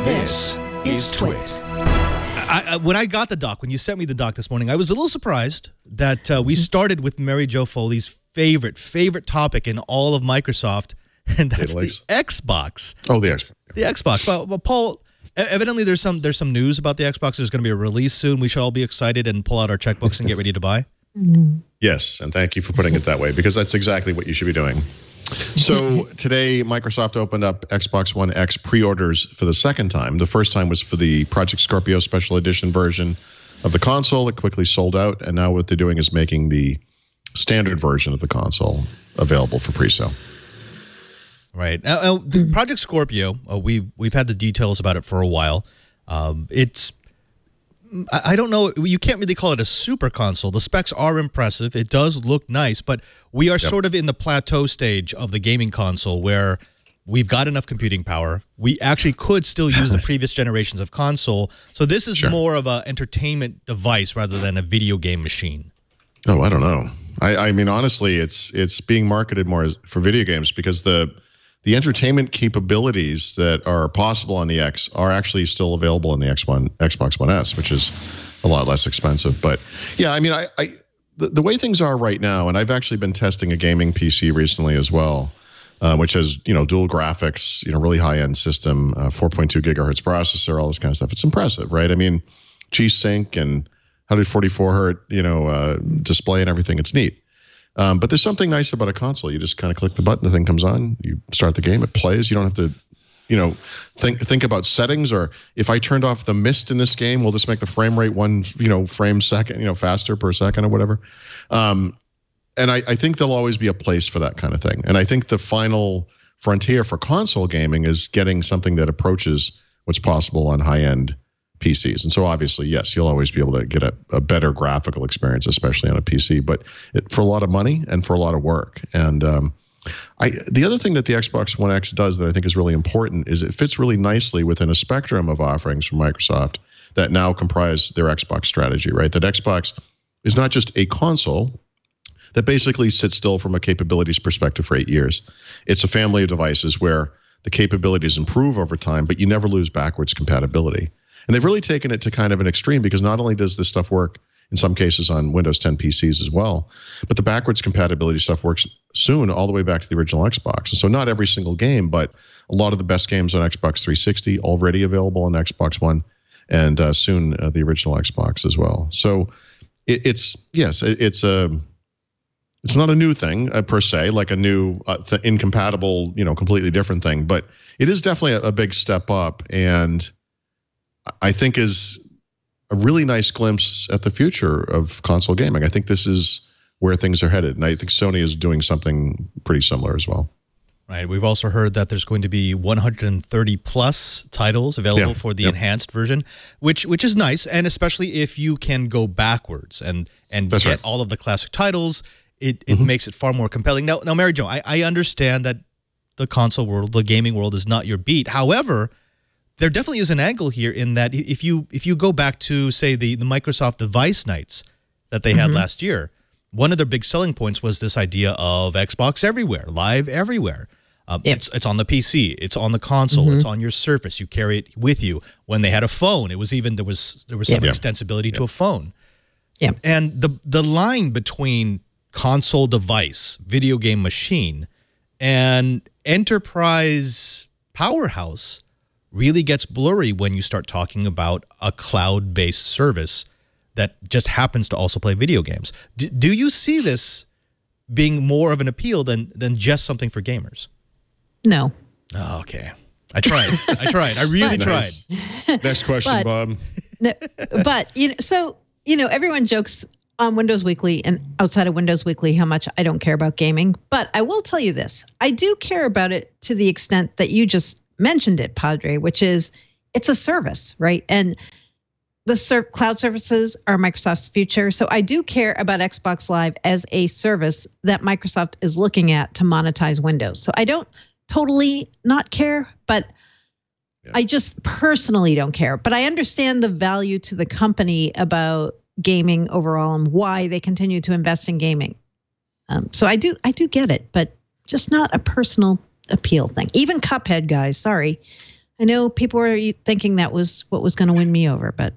This is TWiT. When I got the doc, when you sent me the doc this morning, I was a little surprised that we started with Mary Jo Foley's favorite topic in all of Microsoft, and that's the Xbox. Oh, the Xbox. The Xbox. Well, Paul, evidently there's some news about the Xbox. There's going to be a release soon. We should all be excited and pull out our checkbooks and get ready to buy. Yes, and thank you for putting it that way, because that's exactly what you should be doing. So today, Microsoft opened up Xbox One X pre-orders for the second time. The first time was for the Project Scorpio Special Edition version of the console. It quickly sold out, and now what they're doing is making the standard version of the console available for pre-sale. Right. The Project Scorpio, we've had the details about it for a while. I don't know, you can't really call it a super console. The specs are impressive. It does look nice, but we are sort of in the plateau stage of the gaming console where we've got enough computing power. We actually could still use the previous generations of console. So this is more of an entertainment device rather than a video game machine. Oh, I don't know. I mean, honestly, it's being marketed more for video games because the entertainment capabilities that are possible on the X are actually still available in the Xbox One S, which is a lot less expensive. But yeah, I mean, the way things are right now, and I've actually been testing a gaming PC recently as well, which has dual graphics, really high-end system, 4.2 gigahertz processor, all this kind of stuff. It's impressive, right? I mean, G-Sync and 144 hertz, display and everything. It's neat. But there's something nice about a console. You just kind of click the button, the thing comes on, you start the game, it plays. You don't have to, think about settings, or if I turned off the mist in this game, will this make the frame rate one, frame second, faster per second or whatever. And I think there'll always be a place for that kind of thing. And I think the final frontier for console gaming is getting something that approaches what's possible on high-end PCs. And so obviously, yes, you'll always be able to get a better graphical experience, especially on a PC, but for a lot of money and for a lot of work. And the other thing that the Xbox One X does that I think is really important is it fits really nicely within a spectrum of offerings from Microsoft that now comprise their Xbox strategy, right? That Xbox is not just a console that basically sits still from a capabilities perspective for 8 years. It's a family of devices where the capabilities improve over time, but you never lose backwards compatibility. And they've really taken it to kind of an extreme, because not only does this stuff work in some cases on Windows 10 PCs as well, but the backwards compatibility stuff works soon all the way back to the original Xbox. And so not every single game, but a lot of the best games on Xbox 360 already available on Xbox One, and soon the original Xbox as well. So it's not a new thing per se, like a new incompatible, completely different thing, but it is definitely a big step up, and I think is a really nice glimpse at the future of console gaming. I think this is where things are headed, and I think Sony is doing something pretty similar as well. Right. We've also heard that there's going to be 130 plus titles available for the enhanced version, which is nice, and especially if you can go backwards and get all of the classic titles, it makes it far more compelling. Now, Mary Jo, I understand that the console world, the gaming world, is not your beat. However, there definitely is an angle here in that if you go back to, say, the Microsoft device nights that they had last year, one of their big selling points was this idea of Xbox everywhere, live everywhere. It's on the PC, it's on the console, it's on your Surface. You carry it with you. When they had a phone, it was even there was some extensibility to a phone. Yeah. And the line between console device, video game machine, and enterprise powerhouse really gets blurry when you start talking about a cloud-based service that just happens to also play video games. Do you see this being more of an appeal than just something for gamers? No. Oh, okay. I tried. I really tried. Next question, Bob. But everyone jokes on Windows Weekly and outside of Windows Weekly how much I don't care about gaming. But I will tell you this. I do care about it to the extent that you just mentioned it, Padre, which is it's a service, right? And the cloud services are Microsoft's future. So I do care about Xbox Live as a service that Microsoft is looking at to monetize Windows. So I don't totally not care, but I just personally don't care. But I understand the value to the company about gaming overall and why they continue to invest in gaming. So I do get it, but just not a personal appeal thing. Even Cuphead, guys, sorry. I know people were thinking that was what was going to win me over, but